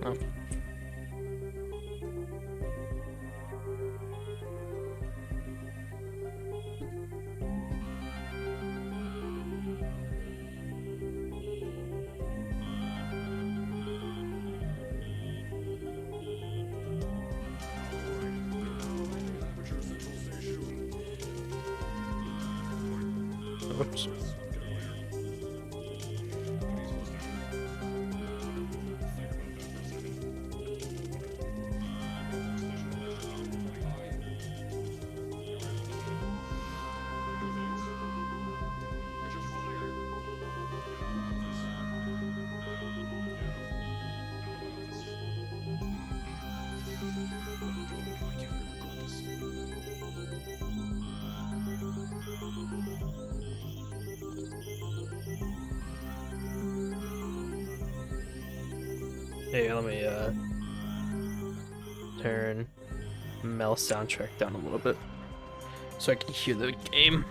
Oh. Oops. Hey, let me turn Mel soundtrack down a little bit so I can hear the game.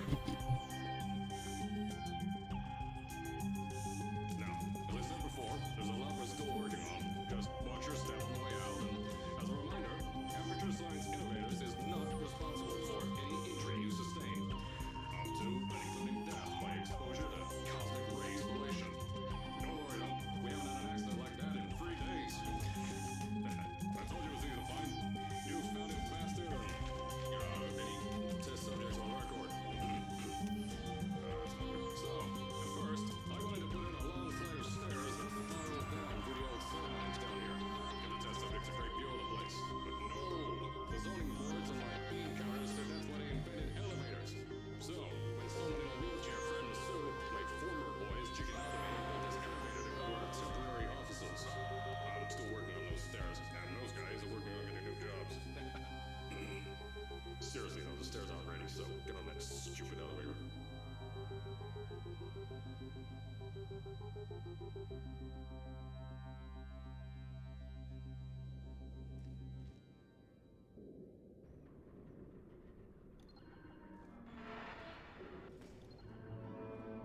Seriously though, the stairs aren't ready, so get on that stupid elevator.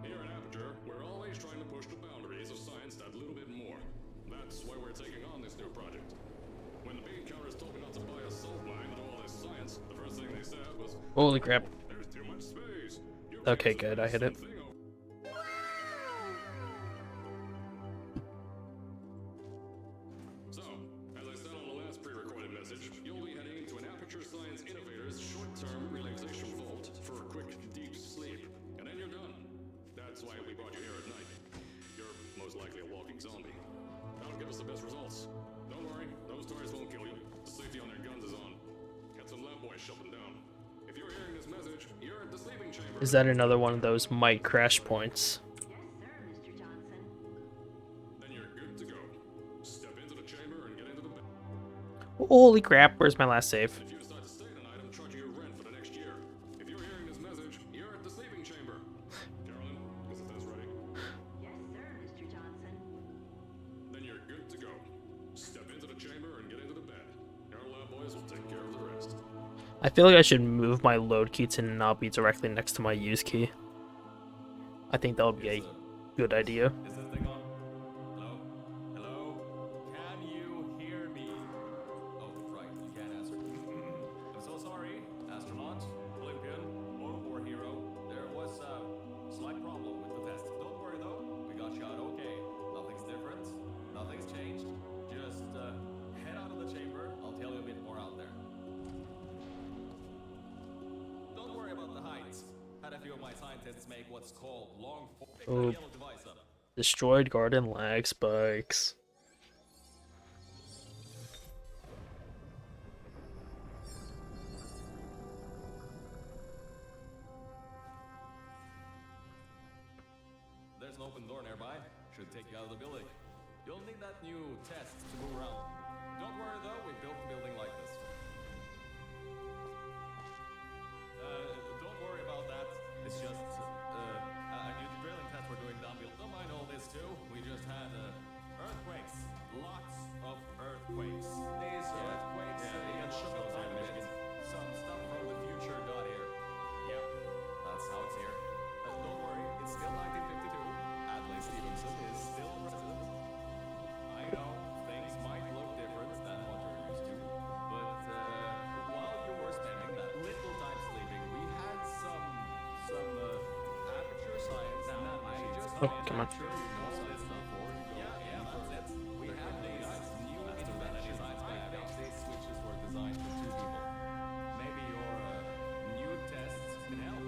Here at Aperture, we're always trying to push the boundaries of science that little bit more. That's why we're taking on this new project. When the bean counters told me not to buy a salt mine and all this science, the first thing they said was, Holy crap. there's too much space. Okay, good. I hit it. So, as I said on the last pre-recorded message, you'll be heading into an Aperture Science Innovators short-term relaxation vault for a quick, deep sleep. And then you're done. That's why we brought you here at night. You're most likely a walking zombie. That'll give us the best results. Don't worry, those toys won't kill you. The safety on their guns is on. Got some lab boys shutting down. If you're hearing this message, you're at the sleeping chamber. Is that another one of those mic crash points? Then you're good to go. Step into the chamber and get into the bed. Holy crap, where's my last save? If you decide to stay tonight, I'm charging you rent for the next year. If you're hearing this message, you're at the sleeping chamber. Carolyn, is the test ready? Yes, sir, Mr. Johnson. Then you're good to go. Step into the chamber and get into the bed. Our lab boys will take care of the rest. I feel like I should move my load key to not be directly next to my use key. I think that would be a good idea. Is this thing on? Hello? Hello? Can you hear me? Oh, right, you can't answer. I'm so sorry, astronaut, Olympian, World War hero. There was a slight problem with the test. Don't worry though, we got you out okay. Nothing's different, nothing's changed. Just head out of the chamber, I'll tell you a bit more out there. Don't worry about the heights. Had a few of my scientists make what's called long Oh. yellow device up. Destroyed garden lag spikes. There's an open door nearby. Should take you out of the building. You'll need that new test to move around. Don't worry though, we built the building like this. Don't worry about that. It's just a new drilling test we're doing down below. Don't mind all this too. We just had earthquakes. Lots of earthquakes. These earthquakes and shook up time a bit. Some stuff from the future got here. Yep, that's how it's here. Don't worry, it's still 1952. Adlai Stevenson is still president. I know, things might look Oh, come on. We have these new independent designs by Fix. These switches were designed for 2 people. Maybe your new tests can help.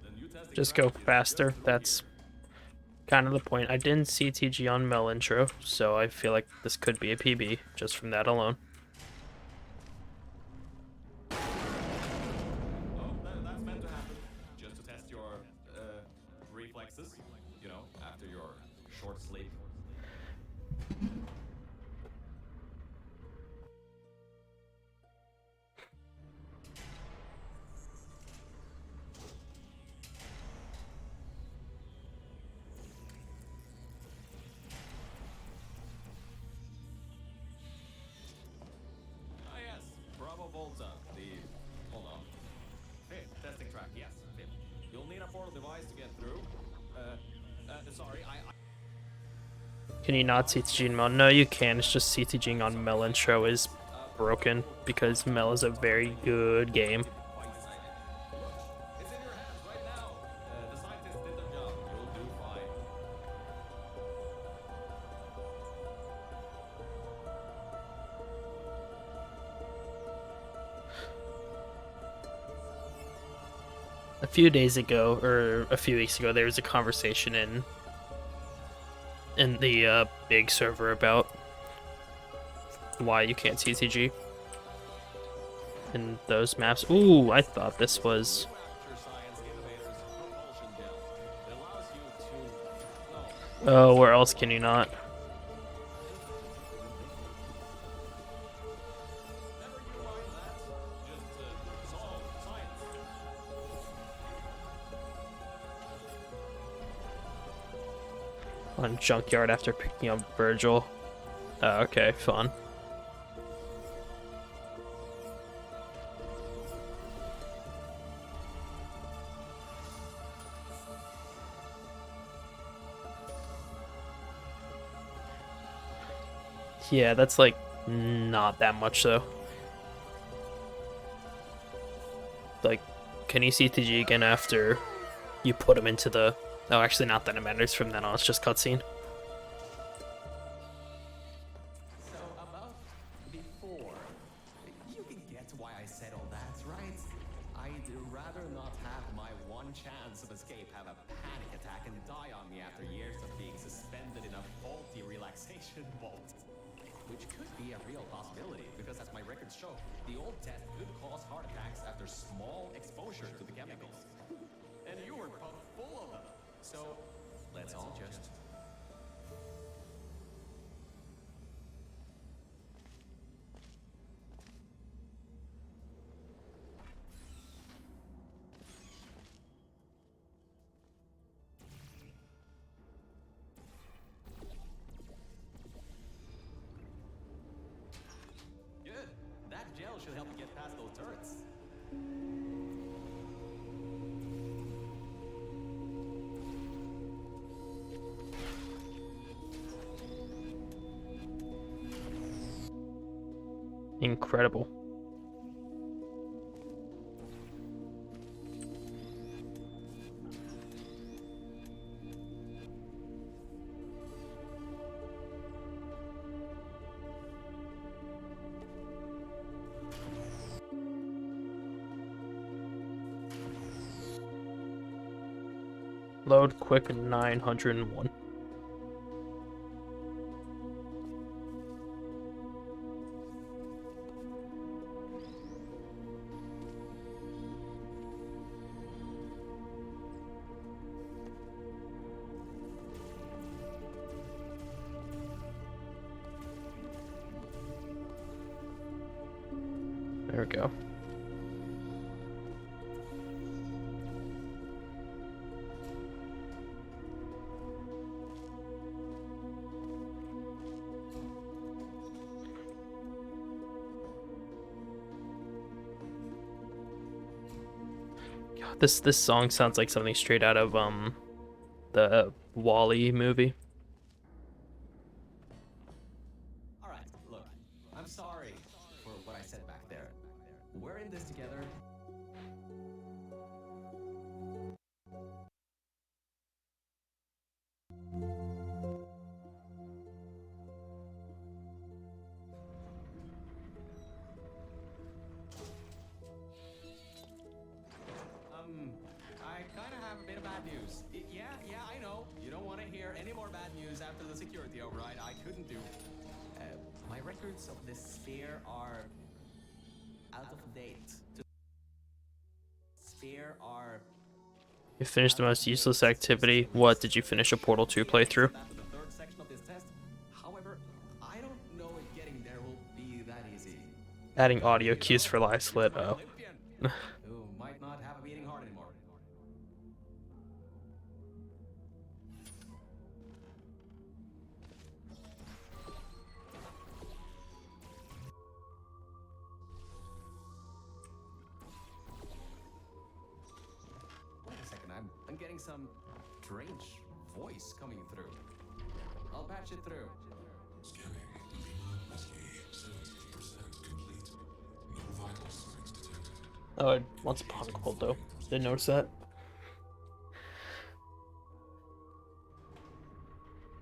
The new testing Just go strategy is faster. just That's kind of the point. I didn't CTG on Mel intro, so I feel like this could be a PB just from that alone. Oh, that's meant to happen. Just to test your reflexes, you know, after your short sleep. Ah yes, Bravo Volta, hold on. Hey, testing track, yes, Fib. You'll need a portal device to get through. Sorry, Can you not CTG on Mel? No, you can. It's just CTGing on Mel intro is broken because Mel is a very good game. quite excited. Look, it's in your hands right now. The scientists did their job. You'll do fine. A few days ago, or a few weeks ago, there was a conversation in the big server about why you can't CTG in those maps. Ooh, I thought this was... Aperture Science Innovators propulsion gel. It allows you to... Oh, where else can you not? Never you mind that. Just solve science. On Junkyard after picking up Virgil. Oh, okay, fun. Yeah, that's like not that much though. Like, can you CTG again after you put him into the... Oh, actually not that it matters from then on, it's just cutscene. So about before, you can get why I said all that, right? I'd rather not have my one chance of escape have a panic attack and die on me after years of being suspended in a faulty relaxation vault. Which could be a real possibility, because as my records show, the old test could cause heart attacks after small exposure to the chemicals. And you were pumped full of them. So, let's all just... Good. That gel should help you get past those turrets. Incredible. Load quick 901. There we go. God, this song sounds like something straight out of the Wall-E movie. Alright, look, I'm sorry for what I said back there. We're in this together. I kind of have a bit of bad news. Yeah, I know. You don't want to hear any more bad news after the security override. I couldn't do. My records of this sphere are out of date. Sphere are. You finished the most useless activity. What, did you finish a Portal 2 playthrough? After the third section of this test. However, I don't know if getting there will be that easy. Adding audio cues for live split. Oh. Olympian, who might not have a beating heart anymore. Wait a second, I'm getting some strange voice coming through. I'll patch it through. Scanning. Lima Whiskey, 70% complete. No vital signs detected. Oh, it wants particle though. Didn't notice that.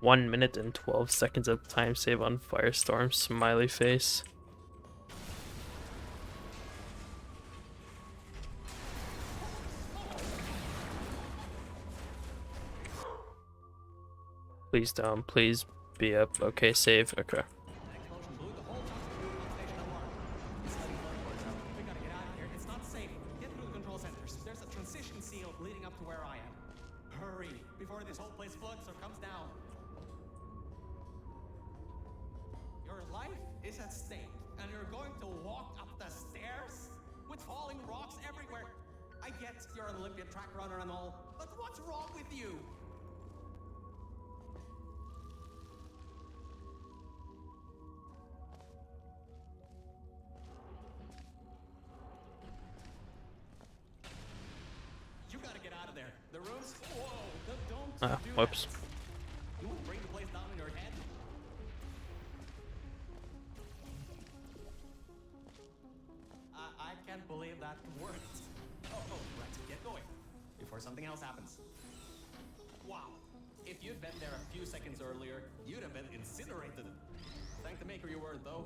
1 minute and 12 seconds of time save on Firestorm. Smiley face. Please don't. Please be up. Okay, save. Okay. An explosion blew the whole toxic station apart. It's letting blood cords out. We gotta get out of here. It's not safe. Get through the control centers. There's a transition seal leading up to where I am. Hurry before this whole place floods or comes down. Your life is at stake, and you're going to walk up the stairs with falling rocks everywhere. I get you're an Olympian track runner and all, but what's wrong with you? You gotta get out of there. The rooms. Whoa! Don't do Whoops. that. You wouldn't bring the place down in your head. I can't believe that worked. Oh, right. Get going before something else happens. Wow. If you'd been there a few seconds earlier, you'd have been incinerated. Thank the maker you weren't, though.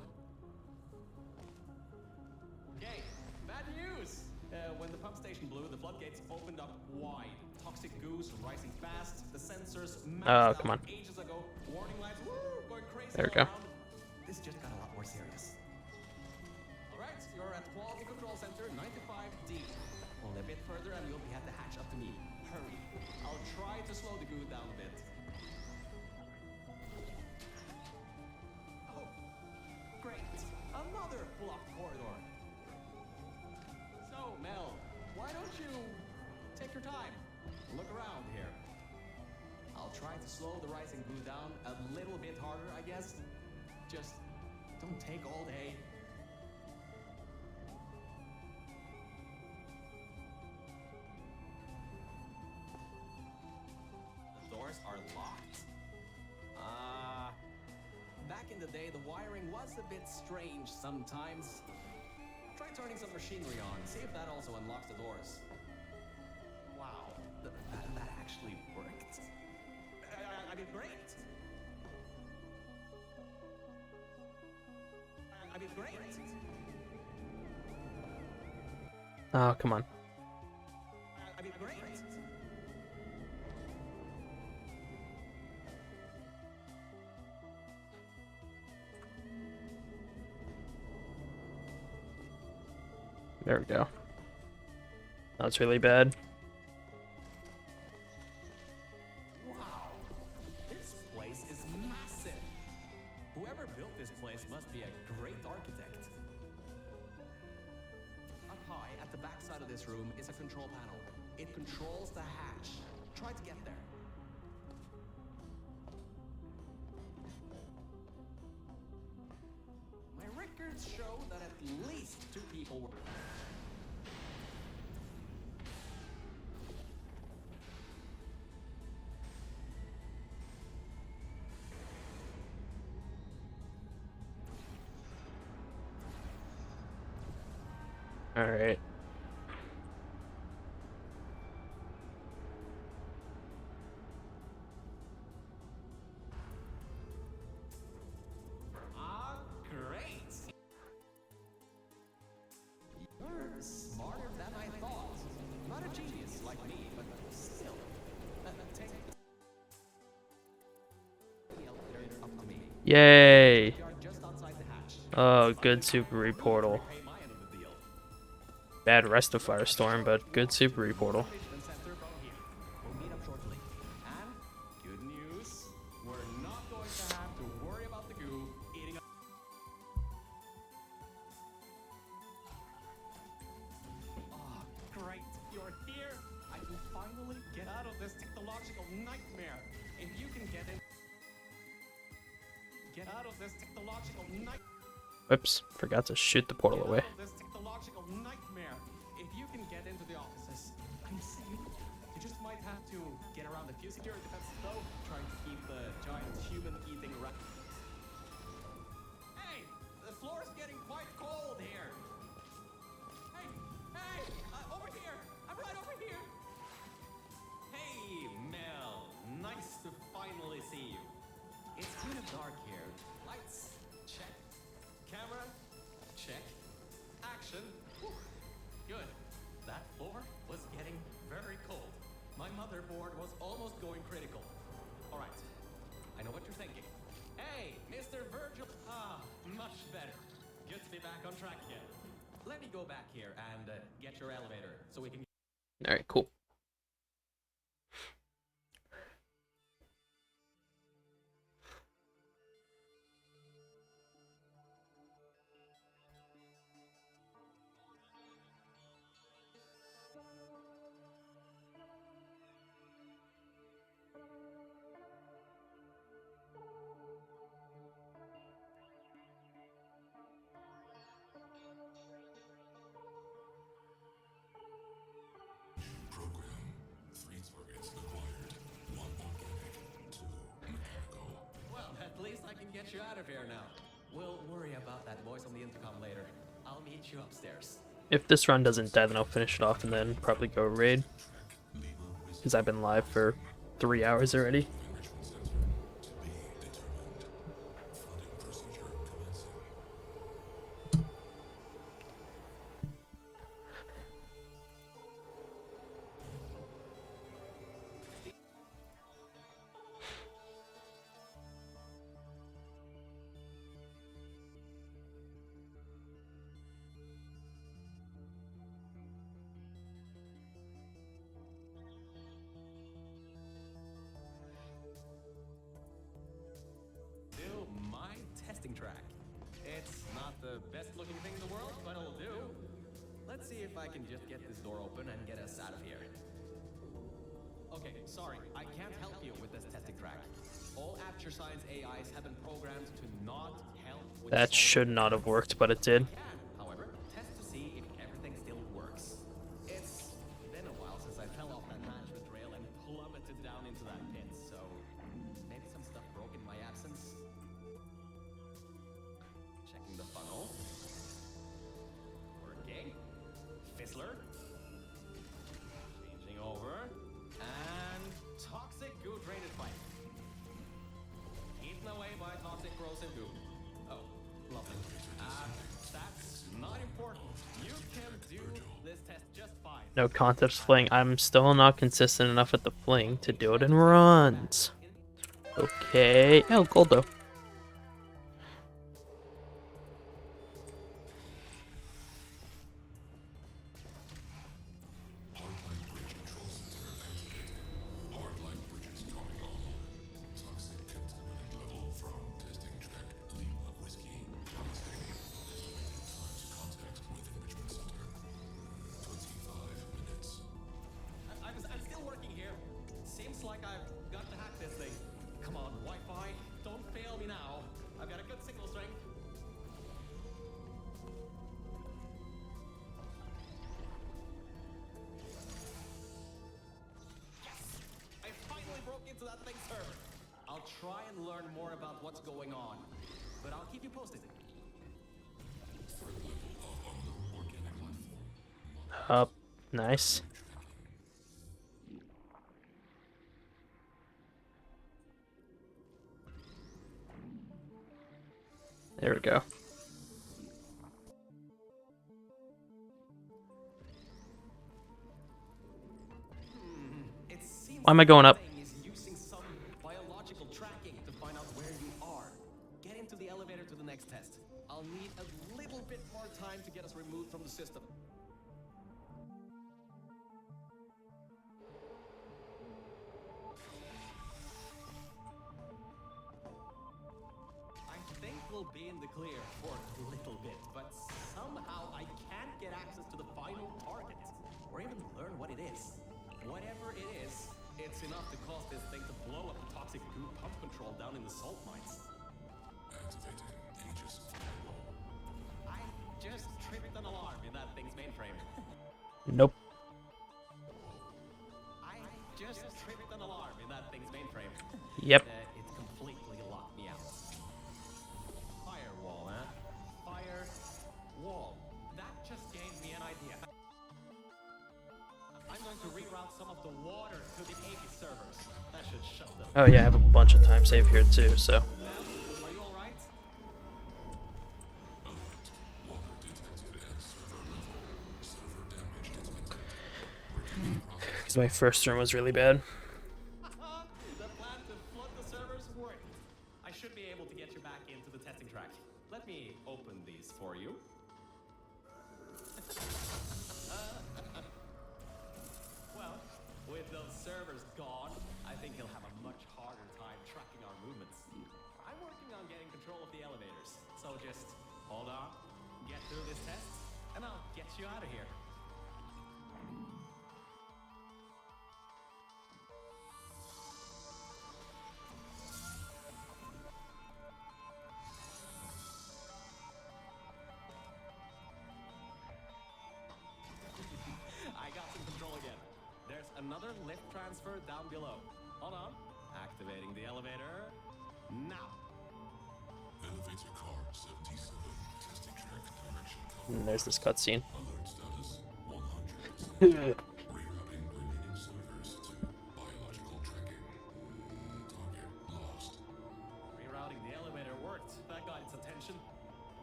Okay, bad news. When the pump station blew, the floodgates opened up wide. Toxic goose rising fast. The sensors maxed come out on. ages ago. Warning lights, woo, going crazy. There we all go. around. This just got a lot more serious. All right, you're at Quality Control Center 95D. Only a bit further and you'll be at the hatch up to me. Hurry. I'll try to slow the goo down a bit. Oh, great. Another blocked corridor. So, Mel, why don't you take your time? Look around here. I'll try to slow the rising goo down a little bit harder, I guess. Just don't take all day. The doors are locked. Back in the day, the wiring was a bit strange sometimes. Try turning some machinery on, see if that also unlocks the doors. Wow, that actually worked. I mean, great. I mean, great. Oh, come on. I mean, great. There we go. That's really bad. Wow, this place is massive. Whoever built this place must be a great architect. Up high, at the back side of this room, is a control panel. It controls the hatch. Try to get there. My records show that at least 2 people were... All right. Ah, great! You're smarter than I thought. Not a genius like me, but still. Take the elevator up to me. Yay! You are just outside the hatch. Oh, good Super Reportal. Pay my end of the deal. Bad rest of Firestorm, but good Super Reportal. Mission center from here. We'll meet up shortly. And good news, we're not going to have to worry about the goo eating up. Oh, great! You're here. I can finally get out of this technological nightmare. If you can get out of this technological nightmare. Whoops, forgot to shoot the portal away. This technological nightmare. If you can get into the offices, I'm safe. You just might have to get around a few security defenses though, trying to keep the giant human-eating rat. Hey, the floor's getting quite cold here. Hey, over here. I'm right over here. Hey, Mel. Nice to finally see you. It's kind of dark here. Lights, check. Camera, check. Action. Whew. Good. That floor was getting very cold. My motherboard was almost going critical. All right. I know what you're thinking. Hey, Mr. Virgil. Ah, much better. Good to be back on track again. Let me go back here and get your elevator so we can. All right, cool. Program. 3 targets acquired. 1 organic, 2 mechanical. Well, at least I can get you out of here now. We'll worry about that voice on the intercom later. I'll meet you upstairs. If this run doesn't die, then I'll finish it off and then probably go raid. Because I've been live for 3 hours already. Enrichment center to be determined. Flooding procedure commencing. Do my testing track. It's not the best looking thing in the world, but it'll do. Let's see if I can just get this door open and get us out of here. Okay, sorry, I can't help you with this testing track. All Aperture Science AIs have been programmed to not help with That solving should not have worked, but it did. can, however, test to see if everything still works. It's been a while since I fell off that management rail and plummeted down into that pit, so maybe some stuff broke in my absence. Checking the funnel. Working. Fizzler. Changing over. And toxic goo drainage pipe. Eaten away by toxic corrosive goo. Oh, lovely. That's not important. You can do this test just fine. No context fling. I'm still not consistent enough at the fling to do it in runs. Okay. Oh, Goldo. Hardline bridge control center activated. Hardline bridges coming online. Toxic contaminant level from testing track Lima Whiskey. Rising. Estimated time to contact with enrichment center. 25 minutes. I'm still working here. Seems like I've got to hack this thing. Come on, Wi-Fi, don't fail me now. I've got a good signal strength. Yes! I finally broke into that thing's server. I'll try and learn more about what's going on, but I'll keep you posted. Third level of unknown organic life form. Up. Nice. There we go. It seems Why am I going up? the thing is using some biological tracking to find out where you are. Get into the elevator to the next test. I'll need a little bit more time to get us removed from the system. I think we'll be in the clear for a little bit, but somehow I can't get access to the final target, or even learn what it is. Whatever it is, it's enough to cause this thing to blow up the toxic goo pump control down in the salt mines. Activating Aegis firewall. I just tripped an alarm in that thing's mainframe. Nope. I just tripped an alarm in that thing's mainframe. Yep. It completely locked me out. Firewall, huh? Firewall. That just gave me an idea. I'm going to reroute some of the water to the Aegis servers. That should shut them. Oh yeah, I have a bunch of time save here too, so. Are you alright? Water detected at server level. Server damage detected. Because my first turn was really bad. The plan to flood the servers worked. I should be able to get you back into the testing track. Let me open these for you. Well, with those servers gone, I think he'll have a much harder time tracking our movements. I'm working on getting control of the elevators, so just hold on, get through this test, and I'll get you out of here. I got some control again. There's another lift transfer down below. Hold on. Activating the elevator. Now. Elevator car 77. Testing track direction covered. And there's this cutscene. Alert status 100%. Rerouting remaining servers to biological tracking. Target lost. Rerouting the elevator worked. That got its attention.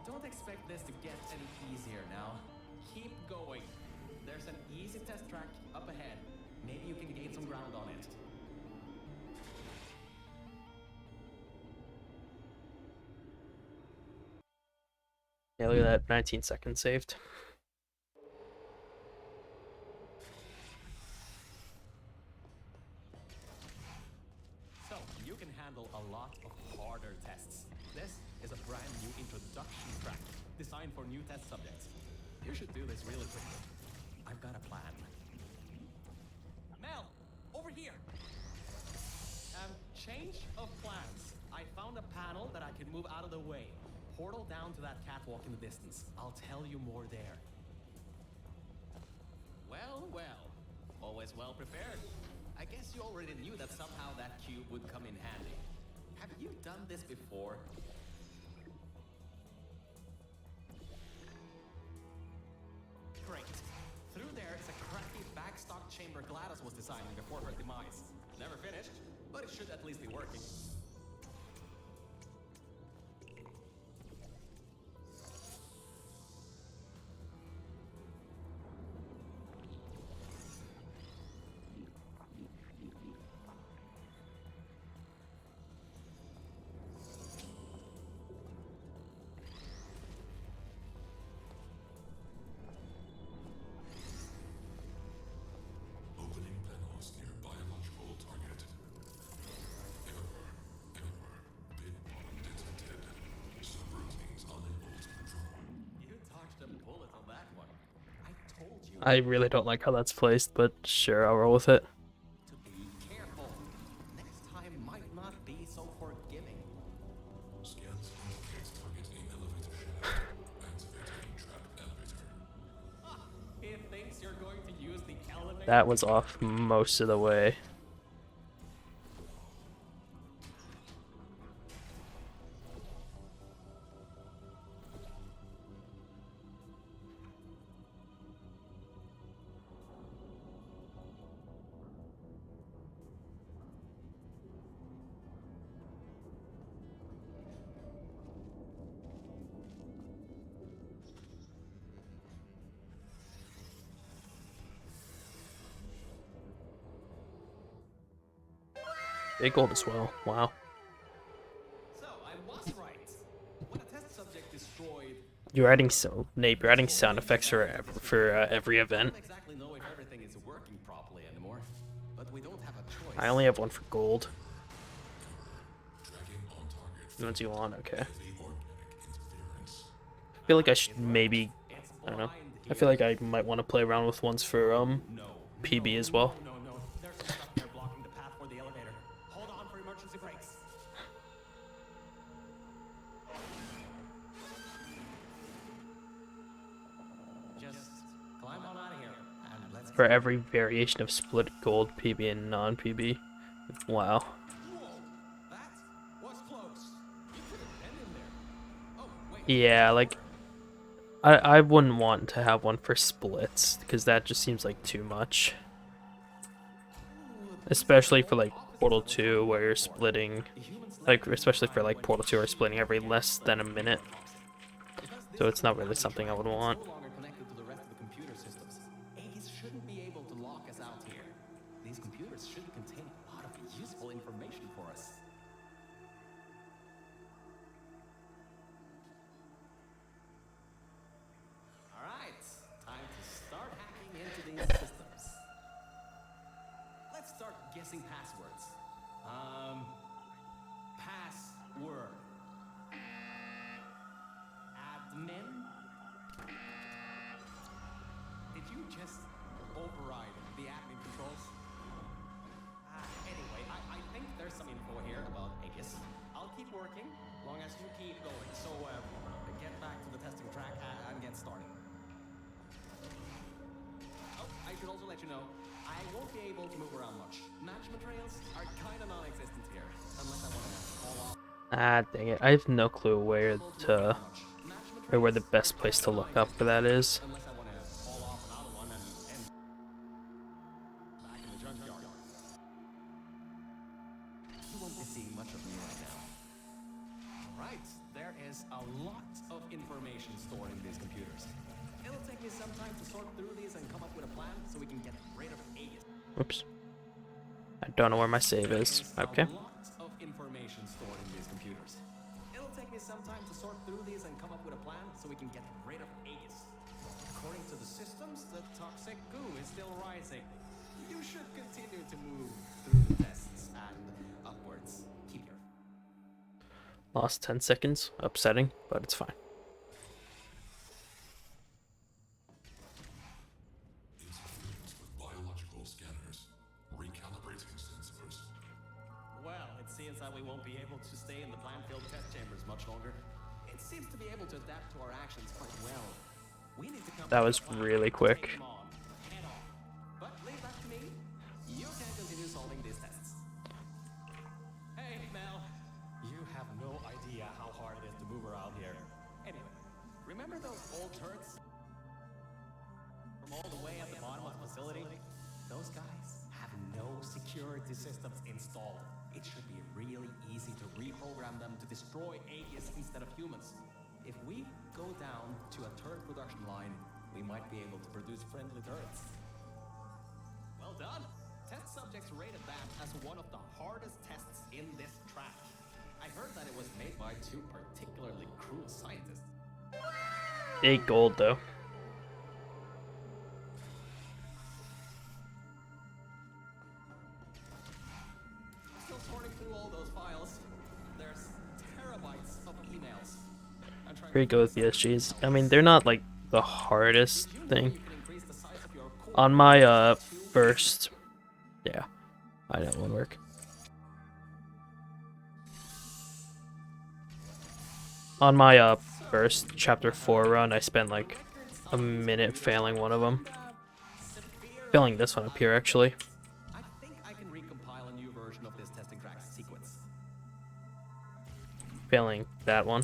Don't expect this to get any easier now. Keep going. There's an easy test track up ahead. Maybe you can gain some ground on it. Yeah, look at that, 19 seconds saved. So, you can handle a lot of harder tests. This is a brand new introduction track designed for new test subjects. You should do this really quickly. I've got a plan. Mel, over here. Change of plans. I found a panel that I can move out of the way. Portal down to that catwalk in the distance. I'll tell you more there. Well, well. Always well prepared. I guess you already knew that somehow that cube would come in handy. Have you done this before? Great. Through there is a crappy backstock chamber GLaDOS was designing before her demise. Never finished, but it should at least be working. Opening panels near biological target. Error. Bit bottom detected. Subroutines unable to control. You dodged a bullet on that one. I told you I really don't like how that's placed, but sure, I'll roll with it. to be careful. Next time might not be so forgiving. Scans indicate target in elevator shaft. Activating trap elevator. He thinks you're going to use the elevator. That was off most of the way. Big gold as well. Wow. So I was right. When a test subject destroyed, You're adding Nate, you're adding sound effects for every I event. don't exactly know if everything is working properly anymore. But we don't have a choice. I only have one for gold. What do you want? Okay. I feel like I should maybe, I don't know. I feel like I might want to play around with ones for PB as well. No, there's some stuff there blocking the path for the elevator. Hold on for emergency brakes. Just climb on out of here and let's For every variation of split gold, PB and non-PB. Wow. Whoa, that was close. You could have been in there. Oh, wait. Yeah, like I wouldn't want to have one for splits because that just seems like too much. Especially for like Portal 2 where you're splitting, like especially for like Portal 2 where you're splitting every less than a minute. So it's not really something I would want. No longer connected to the rest of the computer systems. Aegis shouldn't be able to lock us out here. These computers should contain a lot of useful information for us. All right, time to start hacking into these systems. Let's start guessing passwords. Password. Admin. Did you just override the admin controls? Anyway, I think there's some info here about Aegis. I'll keep working, long as you keep going. So, get back to the testing track and get started. Oh, I should also let you know, I won't be able to move around much. Management rails are kind of non-existent here, unless I want to call off. Ah, dang it. I have no clue where to, or where the best place to look up for that is. Unless I want to call off another one and back in the junkyard. You won't be seeing much of me right now. Alright, there is a lot of information stored in these computers. It'll take me some time to sort through these and come up with a plan so we can get rid of Aegis. Oops. I don't know where my save is. Okay. A lot of information stored in these computers. It'll take me some time to sort through these and come up with a plan so we can get rid of Aegis. According to the systems, the toxic goo is still rising. You should continue to move through the tests and upwards. Keep your Lost 10 seconds. Upsetting, but it's fine. Biological scanners, recalibrating sensors. Well, it seems that we won't be able to stay in the plant-filled test chambers much longer. It seems to be able to adapt to our actions quite well. We need to come That up was with a plan really to quick. take them on, head on. But leave that to me. You can continue solving these tests. Hey, Mel. You have no idea how hard it is to move around here. Anyway, remember those old turrets from all the way at the bottom of the facility? Those guys have no security systems installed. It should be really easy to reprogram them to destroy Aegis instead of humans. If we go down to a turret production line, we might be able to produce friendly turrets. Well done! Test subjects rated that as one of the hardest tests in this track. I heard that it was made by two particularly cruel scientists. 8 gold though. Still sorting through all those files. There's terabytes of emails. I'm trying Here you go with ESGs. I mean, they're not like the hardest thing. You can increase the size of your core On my first, yeah, I know it won't work. On my first chapter 4 run, I spent like a minute failing one of them. Failing this one up here actually. I think I can recompile a new version of this testing track sequence. Failing that one.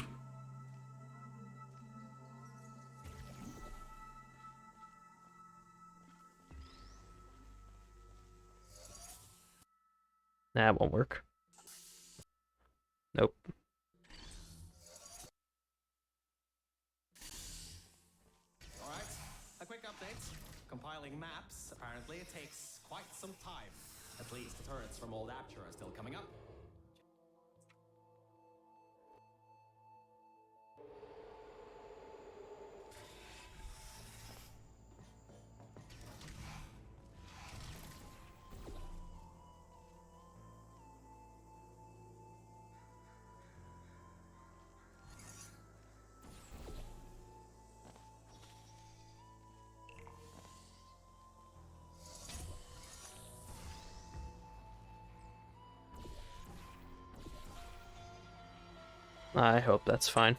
Nah, it won't work. Nope. Alright, a quick update. Compiling maps, apparently it takes quite some time. At least the turrets from old Aperture are still coming up. I hope that's fine.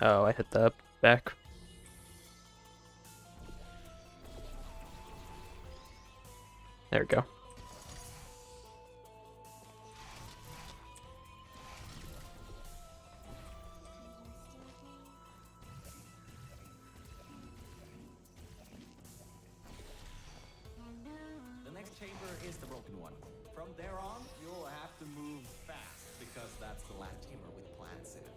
Oh, I hit that back. There we go. The next chamber is the broken one. From there on, you'll have to move fast because that's the last chamber with plants in it.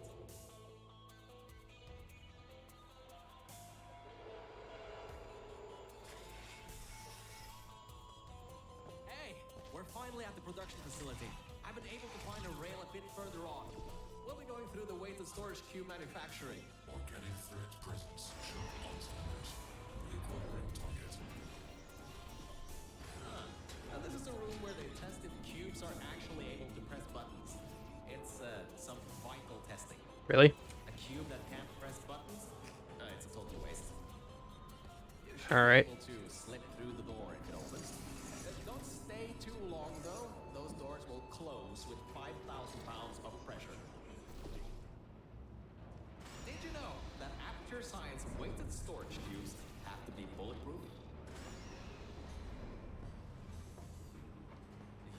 Hey, we're finally at the production facility. I've been able to find a rail a bit further on. We'll be going through the weighted storage cube manufacturing. Organic threat presence. Show Alzheimer's. Requiring target. Now this is a room where they test if cubes are actually able to press buttons. It's some vital testing. Really? A cube that can't press buttons? It's a total waste. You should All right. be able to slip through the door if it opens. Don't stay too long though. Those doors will close with 5,000 pounds of pressure. Did you know that Aperture Science weighted storage cubes have to be bulletproof?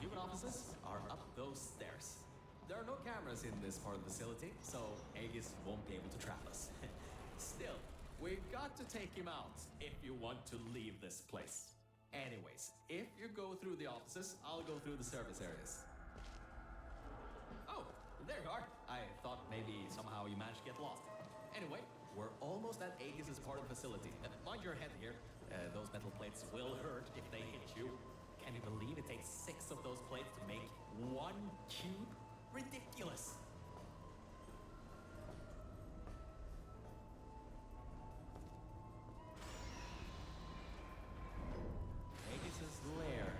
The human offices are up those stairs. There are no cameras in this part of the facility, so Aegis won't be able to trap us. Still, we've got to take him out if you want to leave this place. Anyways, if you go through the offices, I'll go through the service areas. Oh, there you are. I thought maybe somehow you managed to get lost. Anyway, we're almost at Aegis' part of the facility. Mind your head here. Those metal plates will hurt if they hit you. Can you believe it takes 6 of those plates to make 1 cube? Ridiculous! Aegis' lair.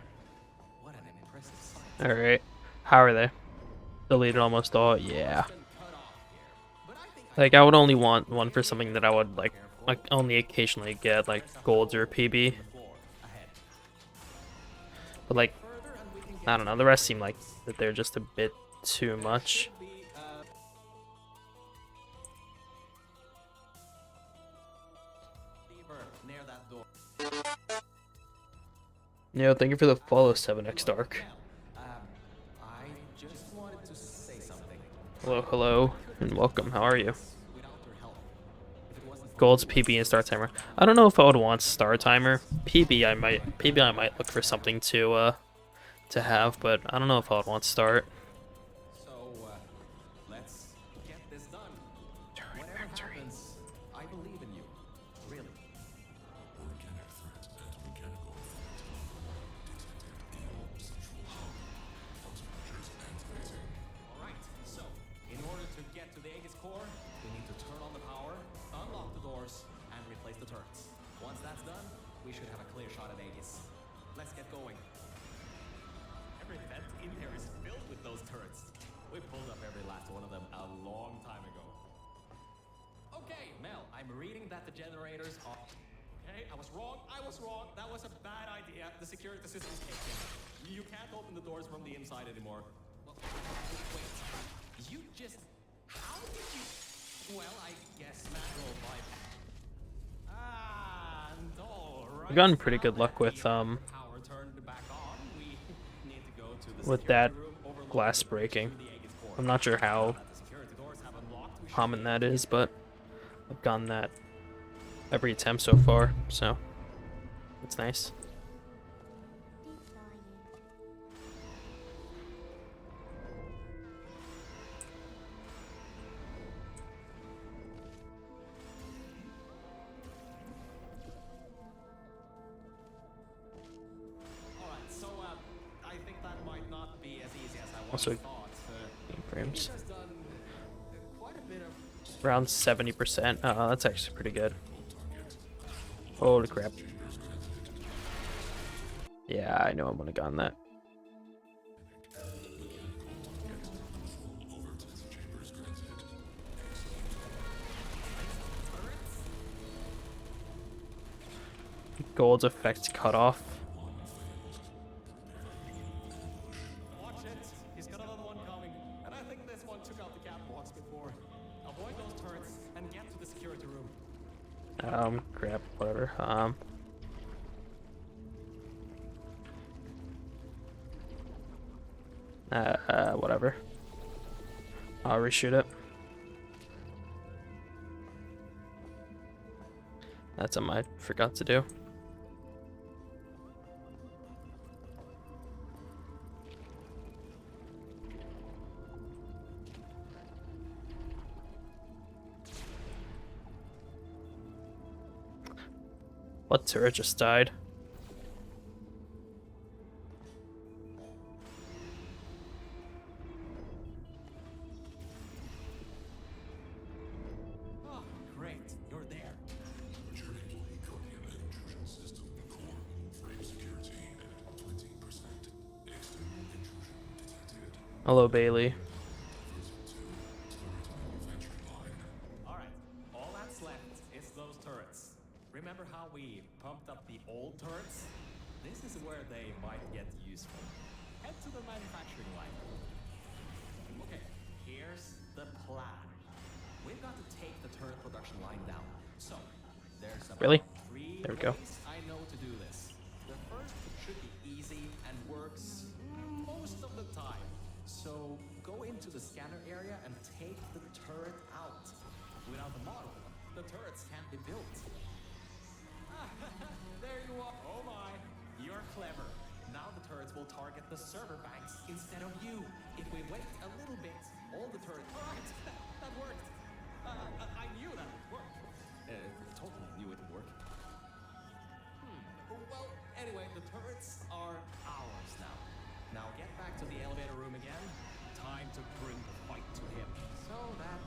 What an impressive sight. Alright. How are they? Deleted almost all? Yeah. Been cut off here, but I think Like, I would only want one for something that I would, like only occasionally get, like, golds or PB. the floor ahead. But, like, Further and we can get I don't know. The rest seem like that they're just a bit too much. be lever near that door. Yo, thank you for the follow, 7x Dark. I just wanted to say something. Hello, hello, and welcome. How are you? Without your help, if it wasn't for Gold's PB and Star Timer. I don't know if I would want Star Timer. PB I might look for something to have, but I don't know if I would want Start. so, let's get this done. Whatever happens, I believe in you. Really. Organic threat and mechanical threat. Detected EO central hub. Countermeasures activating. Alright, so, in order to get to the Aegis core, we need to turn on the power, unlock the doors, and replace the turrets. Once that's done, we should have a clear shot at Aegis. Let's get going. Every vent in here is filled with those turrets. We pulled up every last one of them a long time ago. Okay, Mel, I'm reading that the generators are... Okay, I was wrong. That was a bad idea. The security system's kicked in. You can't open the doors from the inside anymore. Well, wait. You just... How did you... Well, I guess manual bypass. And alright. I've gotten pretty good luck with Power turned back on. We need to go to the with that security room overlooking glass breaking. the Aegis core. I'm not sure how Now that the security doors have unlocked, we should common be that is, but I've gotten that every attempt so far, so it's nice. Also, thought. game frames. Has done quite a bit of. Around 70%. Oh, that's actually pretty good. Holy crap. Yeah, I know I'm gonna gun that. Gold's effect cut off. Watch it. He's got another one coming. And I think this one took out the catwalks before. Avoid those turrets and get to the security room. Crap, whatever. Whatever. I'll reshoot it. That's something I forgot to do. What turret just died? Oh, great. You're there. Hello, Bailey. Alright. All that's left is those turrets. Remember how we pumped up the old turrets? This is where they might get useful. Head to the manufacturing line. Okay, here's the plan. We've got to take the turret production line down. So, there's about Really? 3 There we go. ways I know to do this. The first should be easy and works most of the time. So, go into the scanner area and take the turret out. Without the model, the turrets can't be built. There you are. Oh my, you're clever. Now the turrets will target the server banks instead of you. If we wait a little bit, all the turrets. Alright, that worked. I knew that would work. Totally knew it would work. Well, anyway, the turrets are ours now. Now get back to the elevator room again. Time to bring the fight to him. So that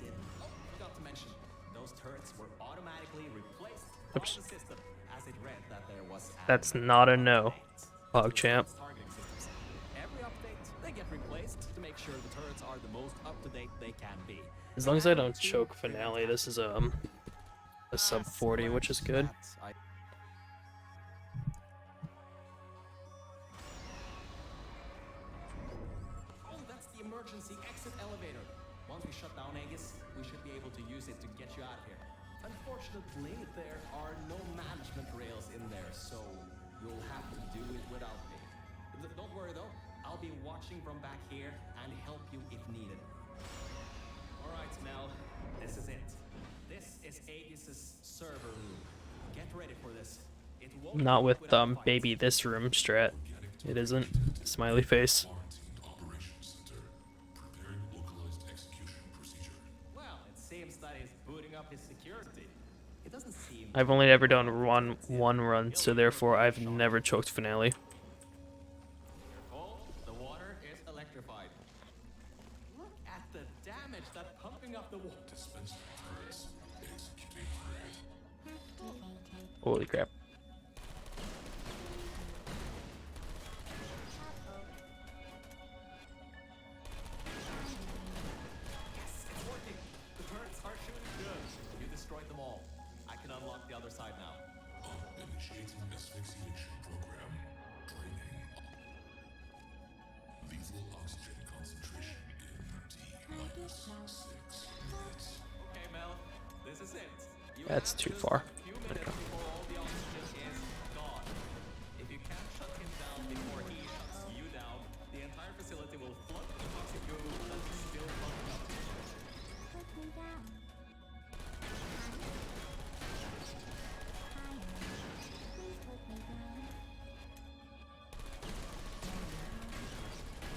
didn't. Oh, forgot to mention. Those turrets were automatically replaced by Oops. the system as it read that there was an That's not a no, update. PogChamp. Targeting systems. Every update, they get replaced to make sure the turrets are the most up-to-date they can be. As long as I don't choke finale, this is a sub 40, which is good. Oh, that's the emergency exit elevator. Once we shut down Aegis, we should be able to use it to get you out of here. Unfortunately, there are no management rails in there, so you'll have to do it without me. Don't worry though, I'll be watching from back here and help you if needed. Alright, Mel, this is it. This is Aegis's server room. Get ready for this. It won't Not work with without fights. baby this room strat. It isn't. Smiley face. Well, it seems that he's booting up his security. It doesn't seem. I've only ever done one run, so therefore I've never choked finale. Oh, the water is electrified. Look at the damage that pumping up the water. Holy crap. Yes, it's working. The turrets are shooting good. You destroyed them all. I can unlock the other side now. Initiating asphyxiation program. Training. Lethal oxygen concentration in T-6 minutes. Okay, Mel, this is it. You That's have too just far. a few There we minutes go. before all the oxygen is gone. If you can't shut him down before he shuts you down, the entire facility will flood with toxic goo that is still pumping up.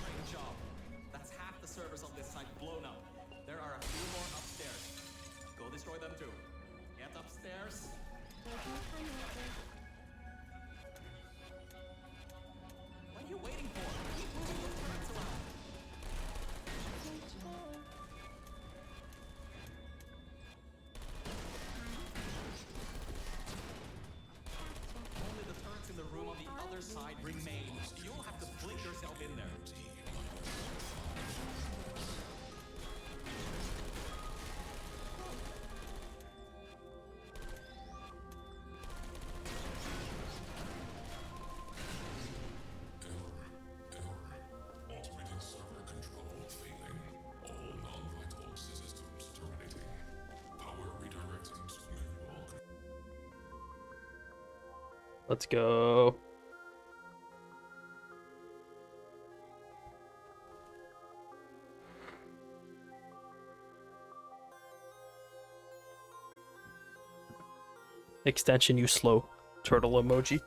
Great job. That's half the servers on this site blown up. There are a few more upstairs. Go destroy them too. Get upstairs. What are you waiting for? Keep moving those turrets around. Let's go. Extension, you slow turtle emoji.